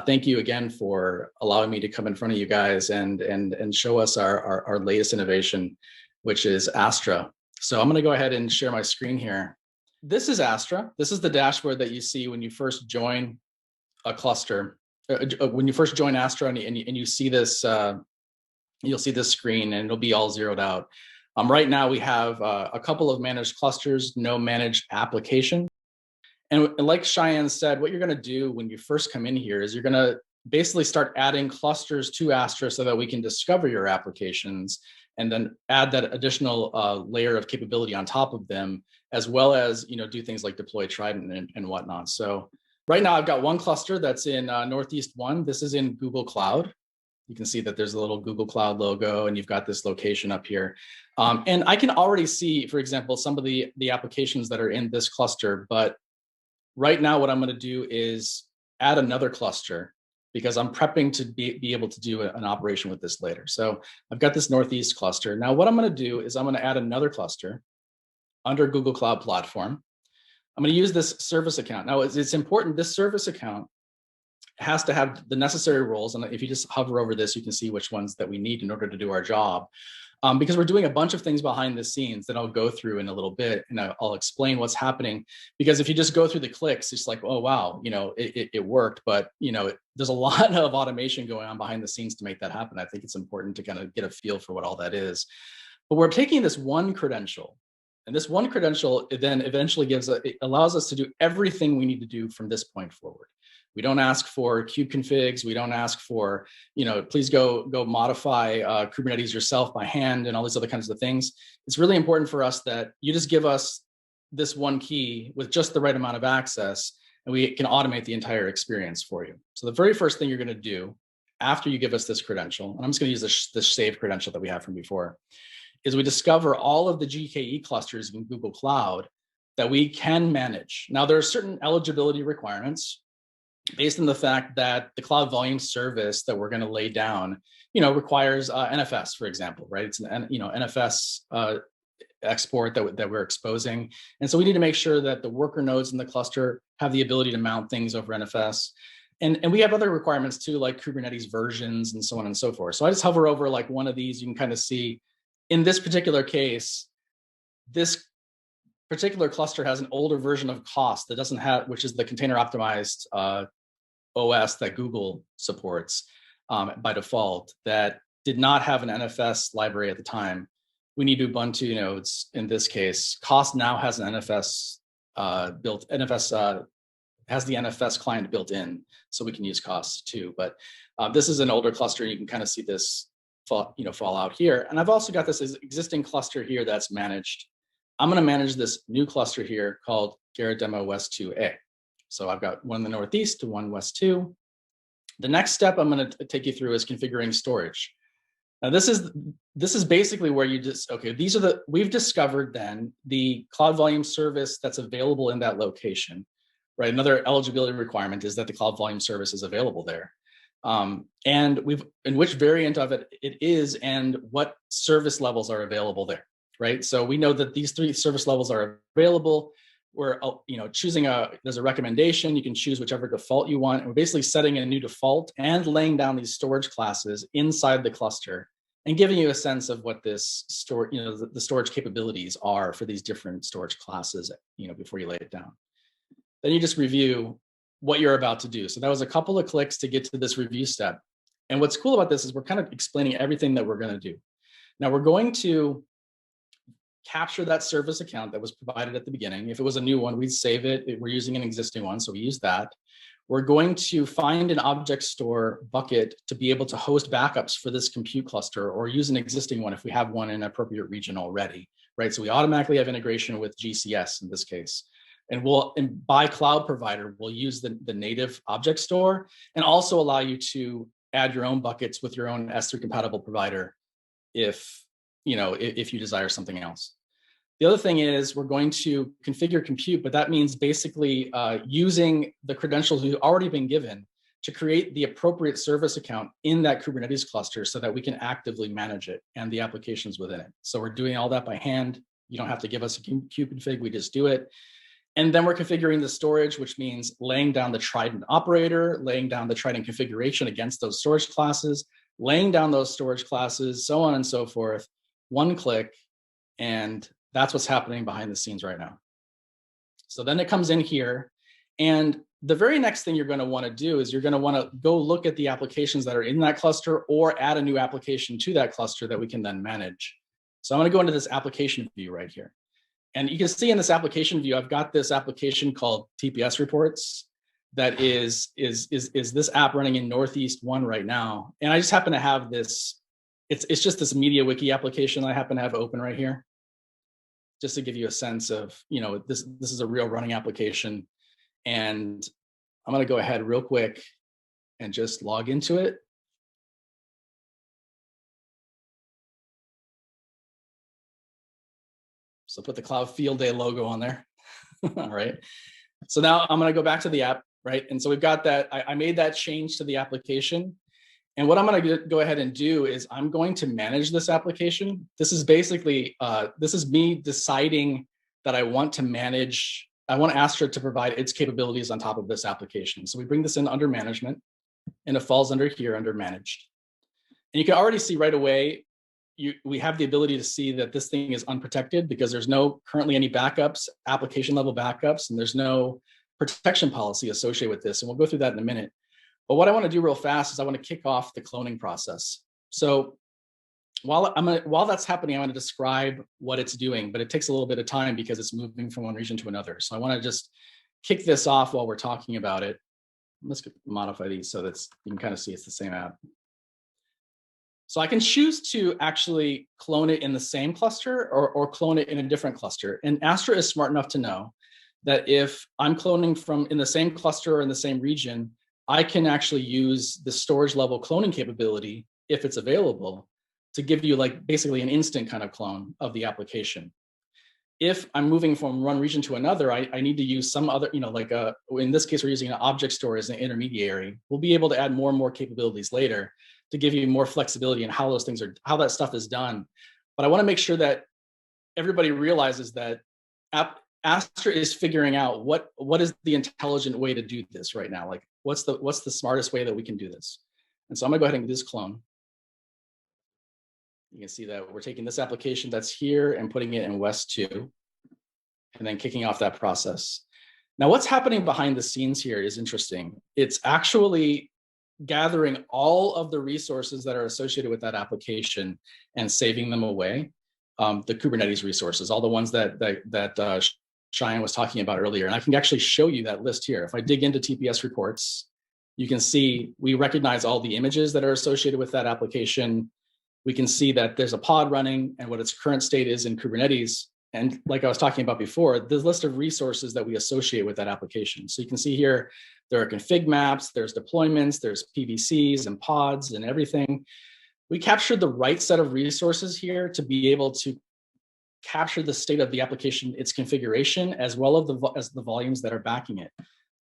thank you again for allowing me to come in front of you guys and show us our latest innovation, which is Astra. So I'm going to go ahead and share my screen here. This is Astra. This is the dashboard that you see when you first join a cluster. When you first join Astra and you see this, you'll see this screen and it'll be all zeroed out. Right now we have a couple of managed clusters, no managed application. And like Cheyenne said, what you're going to do when you first come in here is you're going to basically start adding clusters to Astra so that we can discover your applications and then add that additional layer of capability on top of them, as well as do things like deploy Trident and whatnot. So right now I've got one cluster that's in Northeast 1. This is in Google Cloud. You can see that there's a little Google Cloud logo and you've got this location up here. And I can already see, for example, some of the applications that are in this cluster, but right now what I'm going to do is add another cluster because I'm prepping to be able to do an operation with this later. So I've got this Northeast cluster. Now what I'm going to do is I'm going to add another cluster under Google Cloud Platform. I'm going to use this service account. Now it's important, this service account has to have the necessary roles. And if you just hover over this, you can see which ones that we need in order to do our job. Because we're doing a bunch of things behind the scenes that I'll go through in a little bit, and I'll explain what's happening. Because if you just go through the clicks, it's like, oh, wow, it worked. But, there's a lot of automation going on behind the scenes to make that happen. I think it's important to kind of get a feel for what all that is. But we're taking this one credential, and this one credential then eventually it allows us to do everything we need to do from this point forward. We don't ask for kube configs. We don't ask for, please go modify Kubernetes yourself by hand and all these other kinds of things. It's really important for us that you just give us this one key with just the right amount of access, and we can automate the entire experience for you. So the very first thing you're going to do after you give us this credential, and I'm just going to use this saved credential that we have from before, is we discover all of the GKE clusters in Google Cloud that we can manage. Now, there are certain eligibility requirements based on the fact that the cloud volume service that we're going to lay down, requires NFS, for example, right? It's an NFS export that we're exposing. And so we need to make sure that the worker nodes in the cluster have the ability to mount things over NFS. And we have other requirements too, like Kubernetes versions and so on and so forth. So I just hover over like one of these, you can kind of see in this particular case, this particular cluster has an older version of COS that doesn't have, which is the container optimized OS that Google supports by default, that did not have an NFS library at the time. We need Ubuntu nodes in this case. COS now has an NFS has the NFS client built in, so we can use COS too. But this is an older cluster. You can kind of see this fall out here. And I've also got this existing cluster here that's managed. I'm going to manage this new cluster here called Garrett Demo West 2A. So I've got one in the Northeast to one West 2. The next step I'm going to take you through is configuring storage. Now this is basically where you just, okay, we've discovered then the Cloud Volume Service that's available in that location, right? Another eligibility requirement is that the Cloud Volume Service is available there. And in which variant of it is and what service levels are available there, right? So we know that these 3 service levels are available. We're choosing there's a recommendation. You can choose whichever default you want. And we're basically setting a new default and laying down these storage classes inside the cluster and giving you a sense of what this the storage capabilities are for these different storage classes, before you lay it down. Then you just review what you're about to do. So that was a couple of clicks to get to this review step. And what's cool about this is we're kind of explaining everything that we're going to do. Now we're going to capture that service account that was provided at the beginning. If it was a new one, we'd save it. We're using an existing one, so we use that. We're going to find an object store bucket to be able to host backups for this compute cluster, or use an existing one if we have one in an appropriate region already, right? So we automatically have integration with GCS in this case. And by cloud provider, we'll use the native object store and also allow you to add your own buckets with your own S3 compatible provider if you desire something else. The other thing is we're going to configure compute, but that means basically using the credentials we've already been given to create the appropriate service account in that Kubernetes cluster so that we can actively manage it and the applications within it. So we're doing all that by hand. You don't have to give us a kube config, we just do it. And then we're configuring the storage, which means laying down the Trident operator, laying down the Trident configuration against those storage classes, laying down those storage classes, so on and so forth. One click, and that's what's happening behind the scenes right now. So then it comes in here, and the very next thing you're going to want to do is you're going to want to go look at the applications that are in that cluster or add a new application to that cluster that we can then manage. So I'm going to go into this application view right here. And you can see in this application view, I've got this application called TPS reports that is this app running in Northeast 1 right now. And I just happen to have this, it's just this MediaWiki application I happen to have open right here, just to give you a sense of, this is a real running application. And I'm going to go ahead real quick and just log into it. So put the Cloud Field Day logo on there. All right. So now I'm going to go back to the app, right? And so we've got that. I made that change to the application. And what I'm going to go ahead and do is I'm going to manage this application. This is basically, this is me deciding that I want Astra to provide its capabilities on top of this application. So we bring this in under management, and it falls under here under managed. And you can already see right away, we have the ability to see that this thing is unprotected because there's no currently any backups, application level backups, and there's no protection policy associated with this. And we'll go through that in a minute. But what I want to do real fast is I want to kick off the cloning process. So while that's happening, I'm going to describe what it's doing, but it takes a little bit of time because it's moving from one region to another. So I want to just kick this off while we're talking about it. Let's modify these so that you can kind of see it's the same app. So I can choose to actually clone it in the same cluster or clone it in a different cluster. And Astra is smart enough to know that if I'm cloning from in the same cluster or in the same region, I can actually use the storage level cloning capability, if it's available, to give you like basically an instant kind of clone of the application. If I'm moving from one region to another, I need to use some other, in this case, we're using an object store as an intermediary. We'll be able to add more and more capabilities later to give you more flexibility in how how that stuff is done. But I want to make sure that everybody realizes that Astra is figuring out what is the intelligent way to do this right now. Like what's the smartest way that we can do this? And so I'm gonna go ahead and do this clone. You can see that we're taking this application that's here and putting it in West 2, and then kicking off that process. Now, what's happening behind the scenes here is interesting. It's actually gathering all of the resources that are associated with that application and saving them away. The Kubernetes resources, all the ones that Cheyenne was talking about earlier. And I can actually show you that list here. If I dig into TPS reports, you can see we recognize all the images that are associated with that application. We can see that there's a pod running and what its current state is in Kubernetes. And like I was talking about before, the list of resources that we associate with that application. So you can see here, there are config maps, there's deployments, there's PVCs and pods and everything. We captured the right set of resources here to be able to capture the state of the application, its configuration, as well as the volumes that are backing it.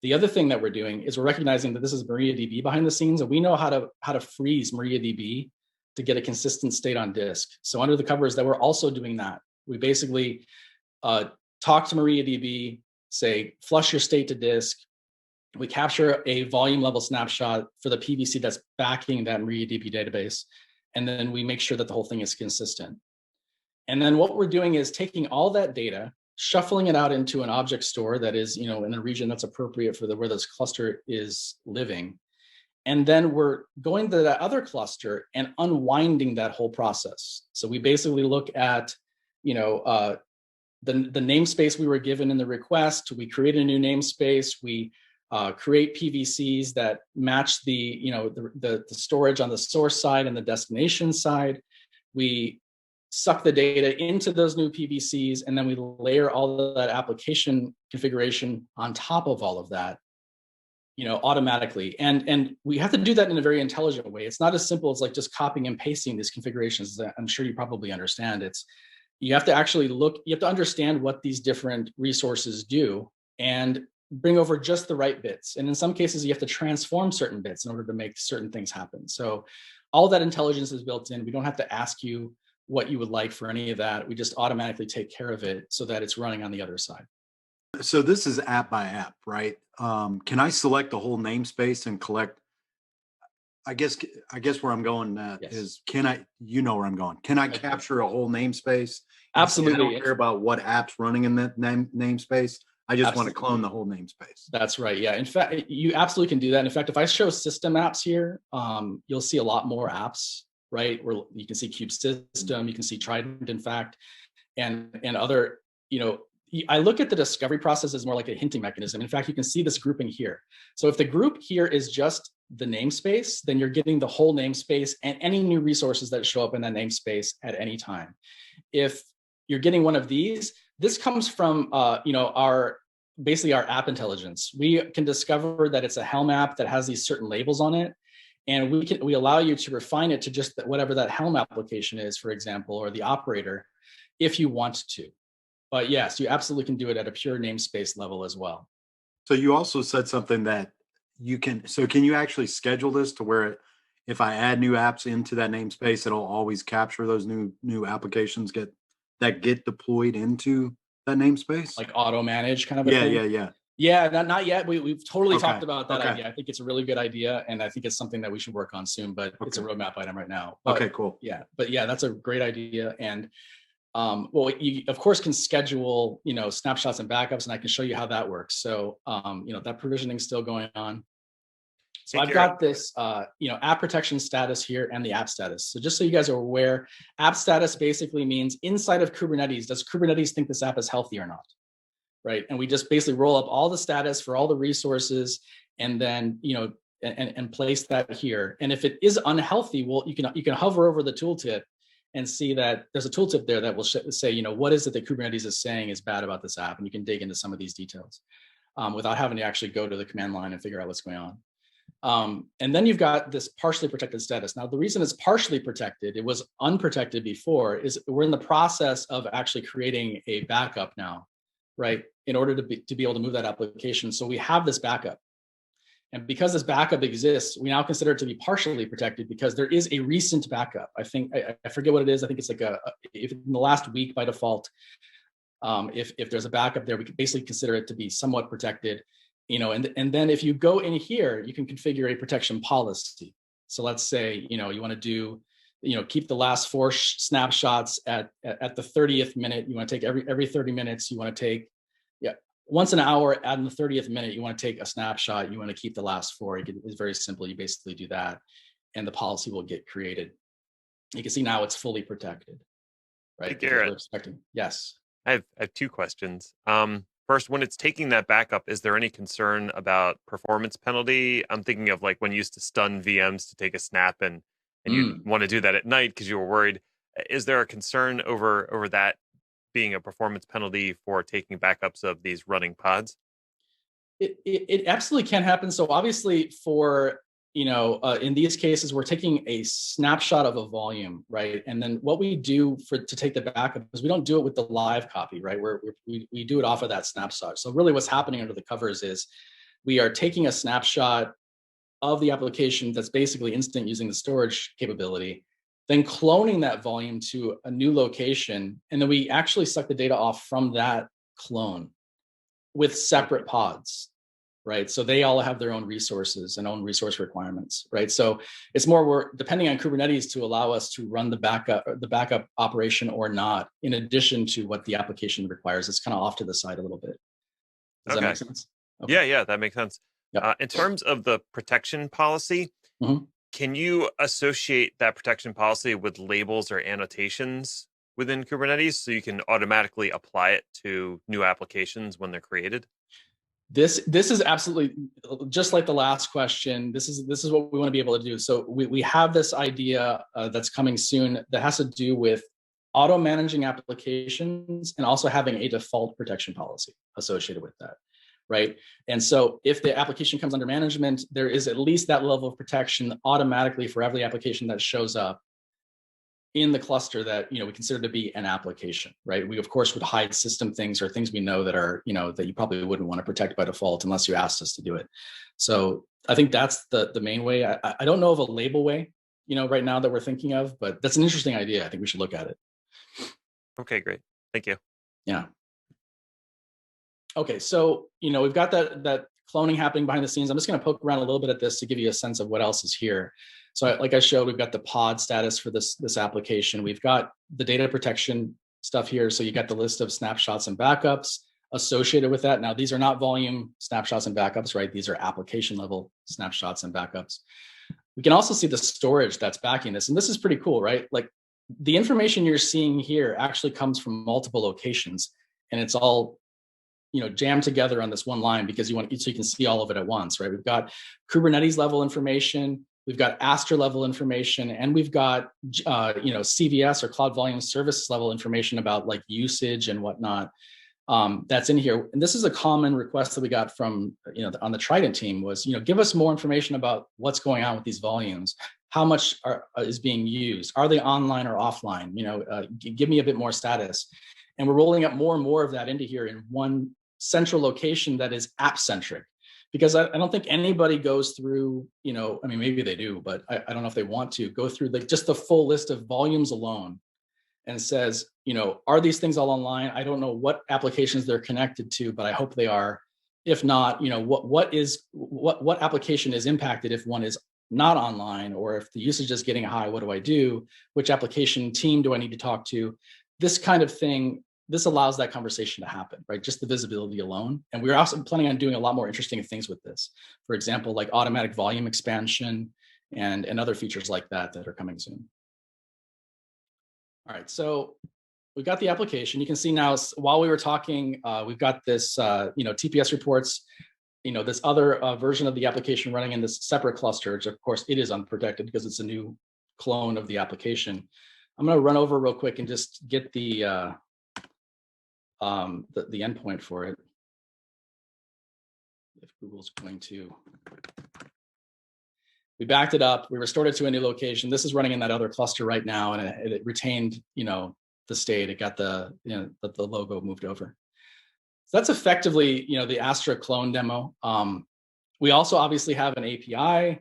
The other thing that we're doing is we're recognizing that this is MariaDB behind the scenes, and we know how to freeze MariaDB to get a consistent state on disk. So under the covers that we're also doing that. We basically talk to MariaDB, say, flush your state to disk. We capture a volume level snapshot for the PVC that's backing that MariaDB database. And then we make sure that the whole thing is consistent. And then what we're doing is taking all that data, shuffling it out into an object store that is, in a region that's appropriate for where this cluster is living. And then we're going to that other cluster and unwinding that whole process. So we basically look at, the namespace we were given in the request. We create a new namespace. We create PVCs that match the storage on the source side and the destination side. We suck the data into those new PVCs, and then we layer all of that application configuration on top of all of that, automatically. And we have to do that in a very intelligent way. It's not as simple as like just copying and pasting these configurations that I'm sure you probably understand. You have to actually you have to understand what these different resources do and bring over just the right bits. And in some cases, you have to transform certain bits in order to make certain things happen. So all that intelligence is built in. We don't have to ask you what you would like for any of that. We just automatically take care of it so that it's running on the other side. So this is app by app, right? Can I select the whole namespace and collect? I guess I guess where I'm going at Yes. is, can I? You know where I'm going. Can I I do. capture a whole namespace and say I don't Absolutely. care about what app's running in that namespace? I just want to Absolutely. clone the whole namespace. That's right. Yeah. In fact, you absolutely can do that. In fact, if I show system apps here, you'll see a lot more apps, right? Where you can see Cube System, you can see Trident, in fact, and other, I look at the discovery process as more like a hinting mechanism. In fact, you can see this grouping here. So if the group here is just the namespace, then you're getting the whole namespace and any new resources that show up in that namespace at any time. If you're getting one of these, this comes from our basically our app intelligence. We can discover that it's a Helm app that has these certain labels on it, and we allow you to refine it to just whatever that Helm application is, for example, or the operator, if you want to. But yes, you absolutely can do it at a pure namespace level as well. So you also said something that you can. So can you actually schedule this to where if I add new apps into that namespace, it'll always capture those new applications get deployed into that namespace? Like auto manage kind of a Yeah, thing. yeah, yeah. Yeah, not yet. We've totally Okay, talked about that okay, idea. I think it's a really good idea, and I think it's something that we should work on soon. But it's a okay, roadmap item right now. okay. But Cool. yeah, that's a great idea. And well, you of course can schedule, snapshots and backups, and I can show you how that works. So, that provisioning is still going on. So Hey, I've Garrett. got this, app protection status here and the app status. So just so you guys are aware, app status basically means inside of Kubernetes, does Kubernetes think this app is healthy or not? Right. And we just basically roll up all the status for all the resources and then, and place that here. And if it is unhealthy, well, you can hover over the tooltip and see that there's a tooltip there that will say, what is it that Kubernetes is saying is bad about this app? And you can dig into some of these details without having to actually go to the command line and figure out what's going on. And then you've got this partially protected status. Now, the reason it's partially protected, it was unprotected before, is we're in the process of actually creating a backup now, right? In order to be able to move that application. So we have this backup. And because this backup exists, we now consider it to be partially protected because there is a recent backup. I think, I forget what it is. I think it's like if in the last week by default, if there's a backup there, we could basically consider it to be somewhat protected. And then if you go in here, you can configure a protection policy. So let's say, you want to do, keep the last 4 snapshots at the 30th minute. You want to take every 30 minutes, you want to take, once an hour at the 30th minute, you want to take a snapshot. You want to keep the last 4. It's very simple. You basically do that and the policy will get created. You can see now it's fully protected, right? Hey, Garrett. We're expecting, yes. I have 2 questions. First, when it's taking that backup, is there any concern about performance penalty? I'm thinking of like when you used to stun VMs to take a snap and you want to do that at night because you were worried. Is there a concern over that being a performance penalty for taking backups of these running pods? It absolutely can happen. So obviously for, in these cases, we're taking a snapshot of a volume, right? And then what we do to take the backup is we don't do it with the live copy, right? We do it off of that snapshot. So really what's happening under the covers is we are taking a snapshot of the application that's basically instant using the storage capability, then cloning that volume to a new location. And then we actually suck the data off from that clone with separate pods, right? So they all have their own resources and own resource requirements, right? So it's more we're depending on Kubernetes to allow us to run the backup operation or not, in addition to what the application requires. It's kind of off to the side a little bit. Does that make sense? Okay. Yeah, that makes sense. Yep. In terms of the protection policy, can you associate that protection policy with labels or annotations within Kubernetes so you can automatically apply it to new applications when they're created? This is absolutely just like the last question. This is what we want to be able to do. So we have this idea that's coming soon that has to do with auto managing applications and also having a default protection policy associated with that, right? And so if the application comes under management, there is at least that level of protection automatically for every application that shows up in the cluster that we consider to be an application, right? We of course would hide system things or things we know that are that you probably wouldn't want to protect by default unless you asked us to do it. So I think that's the main way. I don't know of a label way, right now that we're thinking of, but that's an interesting idea. I think we should look at it. Okay, great. Thank you. Yeah. Okay, so we've got that cloning happening behind the scenes. I'm just going to poke around a little bit at this to give you a sense of what else is here. So like I showed, we've got the pod status for this application. We've got the data protection stuff here. So you got the list of snapshots and backups associated with that. Now, these are not volume snapshots and backups, right? These are application level snapshots and backups. We can also see the storage that's backing this. And this is pretty cool, right? Like the information you're seeing here actually comes from multiple locations, and it's all jammed together on this one line because so you can see all of it at once, right? We've got Kubernetes level information, we've got Astra level information, and we've got CVS or Cloud Volume Services level information about like usage and whatnot. That's in here. And this is a common request that we got from on the Trident team was give us more information about what's going on with these volumes. How much is being used? Are they online or offline? Give me a bit more status. And we're rolling up more and more of that into here in one central location that is app centric, because I don't think anybody goes through, maybe they do, but I don't know if they want to go through just the full list of volumes alone and says, are these things all online? I don't know what applications they're connected to, but I hope they are. If not, what application is impacted if one is not online, or if the usage is getting high, what do I do? Which application team do I need to talk to? This kind of thing. This allows that conversation to happen, right? Just the visibility alone. And we're also planning on doing a lot more interesting things with this. For example, like automatic volume expansion and other features like that are coming soon. All right, so we've got the application. You can see now, while we were talking, we've got this, TPS reports, this other version of the application running in this separate cluster, which of course it is unprotected because it's a new clone of the application. I'm going to run over real quick and just get the endpoint for it. If Google's going to, we backed it up, we restored it to a new location. This is running in that other cluster right now, and it retained, the state. It got the logo moved over. So that's effectively, the Astra clone demo. We also obviously have an API.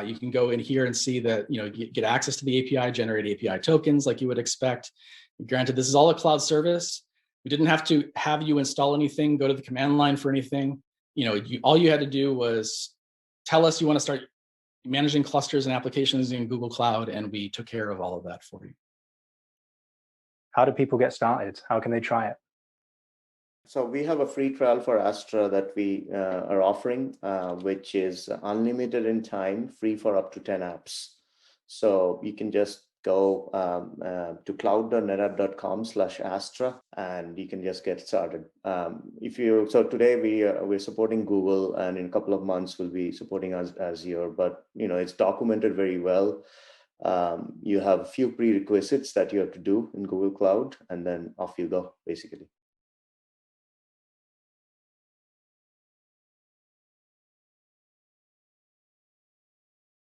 You can go in here and see that, get access to the API, generate API tokens like you would expect. Granted, this is all a cloud service. We didn't have to have you install anything, go to the command line for anything. All you had to do was tell us you want to start managing clusters and applications in Google Cloud, and we took care of all of that for you. How do people get started? How can they try it? So we have a free trial for Astra that we are offering, which is unlimited in time, free for up to 10 apps. So you can just go to cloud.netapp.com/Astra, and you can just get started. So today we're supporting Google, and in a couple of months we'll be supporting Azure, but it's documented very well. You have a few prerequisites that you have to do in Google Cloud, and then off you go, basically.